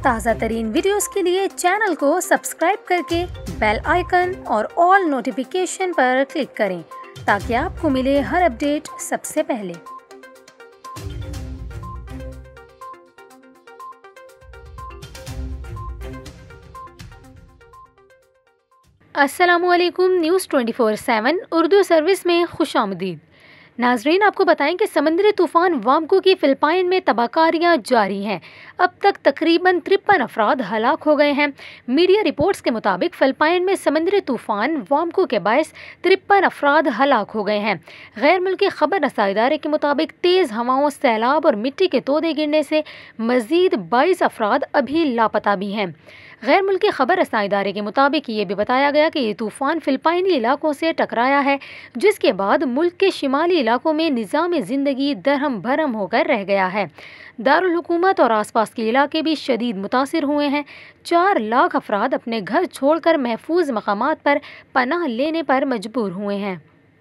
ताज़ा तरीन वीडियोस के लिए चैनल को सब्सक्राइब करके बेल आइकन और ऑल नोटिफिकेशन पर क्लिक करें ताकि आपको मिले हर अपडेट सबसे पहले। अस्सलामुअलैकुम। न्यूज़ 24/7 उर्दू सर्विस में खुशामदीद। नाजरीन, आपको बताएं कि समुद्री तूफ़ान वामको की फिलिपाइन में तबाहकारियां जारी हैं। अब तक तकरीबन 53 अफराद हलाक हो गए हैं। मीडिया रिपोर्ट्स के मुताबिक फिलिपाइन में समुद्री तूफ़ान वामको के बायस 53 अफराद हलाक हो गए हैं। गैर मुल्की खबर रसाई इदारे के मुताबिक तेज़ हवाओं, सैलाब और मिट्टी के तोदे गिरने से मज़ीद 22 अफराद अभी लापता भी हैं। गैर मुल्की खबर रसाई इदारे के मुताबिक ये भी बताया गया कि ये तूफ़ान फिलिपाइनी इलाकों से टकराया है, जिसके बाद मुल्क के शिमाली इलाकों में निज़ाम ज़िंदगी दरहम भरम होकर रह गया है। दारुल हुकूमत और आसपास के इलाके भी शदीद मुतासिर हुए हैं। 4 लाख अफराद अपने घर छोड़कर महफूज मकामात पर पनाह लेने पर मजबूर हुए हैं।